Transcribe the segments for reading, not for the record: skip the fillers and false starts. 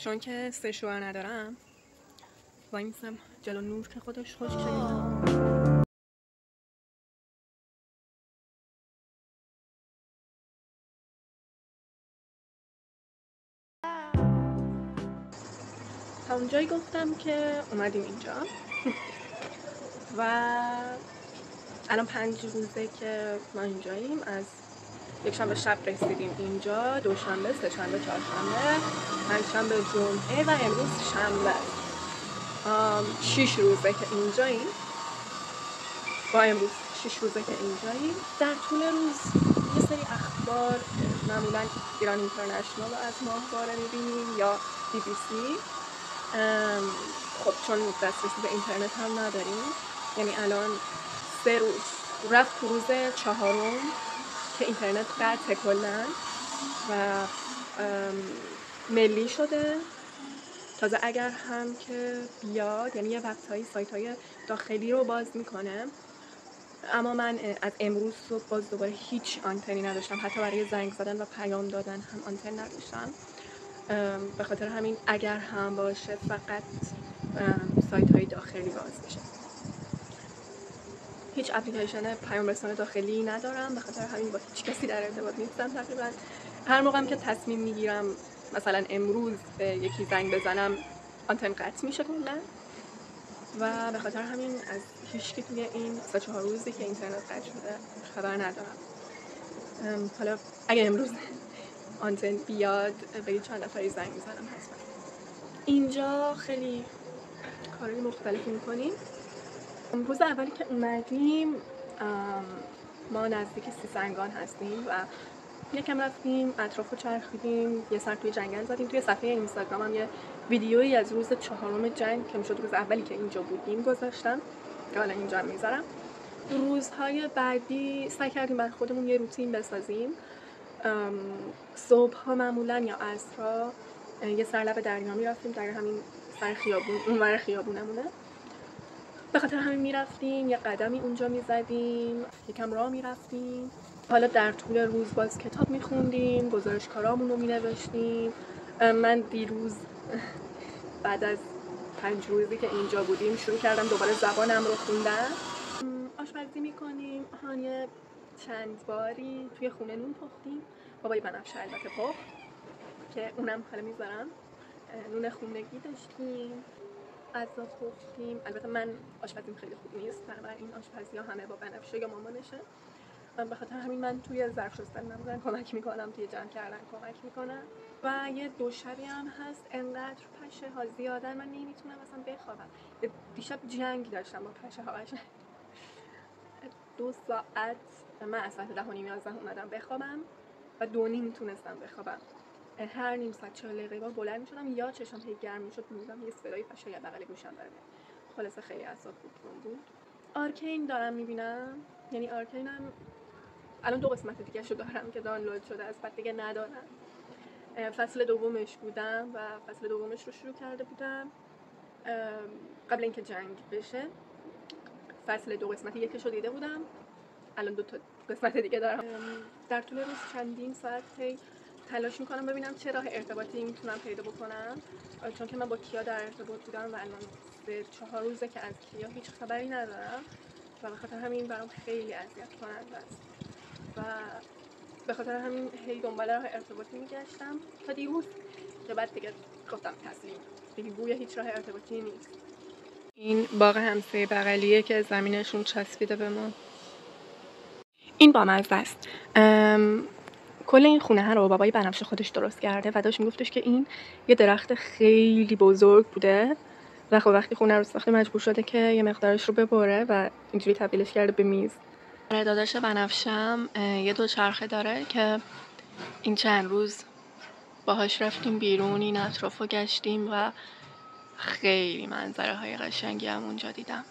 چون که سشوار ندارم وای میسم جلو نور که خودش خشک شده. تا اونجایی گفتم که اومدیم اینجا و الان 5 روزه که ما اینجاییم. از یکشنبه شب رسیدیم اینجا، دوشنبه، سه‌شنبه، چهارشنبه، پنجشنبه، جمعه و امروز شنبه. 6 روزه که اینجاییم. با امروز 6 روزه که اینجاییم. در طول روز یه سری اخبار، معمولا ایران اینترنشنال از ماهواره میبینیم یا BBC. خب چون دسترسی به اینترنت هم نداریم، یعنی الان 3 روز رفت تو روز 4م که اینترنت قطع کلن و ملی شده. تازه اگر هم که بیاد، یعنی یه وقتایی سایت‌های داخلی رو باز میکنه. اما من از امروز صبح باز دوباره هیچ آنتنی نداشتم، حتی برای زنگ زدن و پیام دادن هم آنتن نداشتم. به خاطر همین اگر هم باشه فقط سایت‌های داخلی باز میشه. هیچ اپلیکیشن پیام رسان داخلی ندارم، به خاطر همین با هیچ کسی در ارتباط نیستم تقریبا. هر موقعم که تصمیم میگیرم مثلا امروز به یکی زنگ بزنم آنتن قطع میشه کلا و به خاطر همین از هیچ کی توی این 3-4 روزی که اینترنت قطع شده خبر ندارم. حالا اگه امروز آنتن بیاد به چند نفری زنگ میزنم حتما. اینجا خیلی کارهای مختلفی میکنیم. روز اولی که اومدیم ما نزدیک سیسنگان هستیم و یکم رفتیم اطرافو چرخیدیم، یه سر توی جنگل زدیم. توی صفحه اینستاگرام هم یه ویدیویی از روز 4م جنگ که میشد روز اولی که اینجا بودیم گذاشتم که حالا اینجا هم میذارم. روزهای بعدی سعی کردیم بر خودمون یه روتین بسازیم. صبح ها معمولا یا عصرها یه سر لب دریا میرفتیم، در همین سر خیابون، اونور خیابونمونه. به خاطر همین میرفتیم یه قدمی اونجا میزدیم، یکم راه میرفتیم. حالا در طول روز باز کتاب میخوندیم، گزارشکارامون رو مینوشتیم. من دیروز بعد از 5 روزی که اینجا بودیم شروع کردم دوباره زبانم رو خوندن. آشپزی میکنیم. یه چند باری توی خونه نون پختیم، بابای بنفشه البته پخت که اونم حالا میذارم. نون خونگی داشتیم، غذا پختیم. البته من آشپزیم خیلی خوب نیست، بنابراین آشپزی ها همه با بنفشه یا مامانشه. به خاطر همین من توی ظرف شستن معمولا کمک میکنم، توی جمع کردن کمک میکنم. و یه دوشبی هم هست انقدر پشه ها زیادن من نمیتونم اصلا بخوابم. دیشب جنگ داشتم با پشه ها. 2 ساعت من از ساعت 10:30-11 اومدم بخوابم و 2:30 تونستم بخوابم. هر نیم ساعت 40 دقیقه بار بلند میشدم یا چشم هی گرم میشد میدیدم یه صدای پشه یا بغل گوشم داره. خلاصه خیلی اعصاب خورد بود. آرکین دارم میبینم، یعنی آرکینم الان 2 قسمت دیگه شو دارم که دانلود شده است، بعد دیگه ندارم. فصل دومش بودم و فصل دومش رو شروع کرده بودم قبل اینکه جنگ بشه. فصل 2 قسمت یکش رو دیده بودم، الان 2 قسمت دیگه دارم. در طول روز چندین ساعت تلاش میکنم ببینم چه راه ارتباطی میتونم پیدا بکنم، چون که من با کیا در ارتباط بودم و الان 3-4 روزه که از کیا هیچ خبری ندارم و به خاطر همین برام خیلی اذیت کننده است و به خاطر همین هی دنبال راه ارتباطی میگشتم تا دیروز که بعد دیگه گفتم تسلیم دیگه، گویا هیچ راه ارتباطی نیست. این باغ همسایه بغلیه که زمینشون چسبیده به ما. این بامزه است. کل این خونه رو بابای بنفشه خودش درست کرده و داشت میگفتش که این یه درخت خیلی بزرگ بوده و خب وقتی خونه رو ساخته مجبور شده که یه مقدارش رو ببره و اینجوری تبدیلش کرده به میز. داداش بنفشه‌م یه دوچرخه داره که این چند روز باهاش رفتیم بیرون، این اطرافو گشتیم و خیلی منظره های قشنگی هم اونجا دیدم.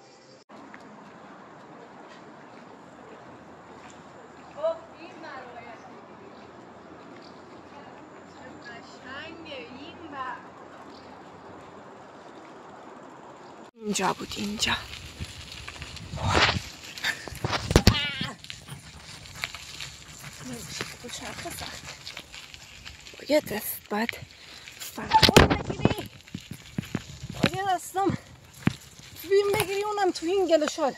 اینجا بود اینجا. نمیشه دوچرخه سخت. باید فرق خستم. بیم بگیری اونم تو این گل شال.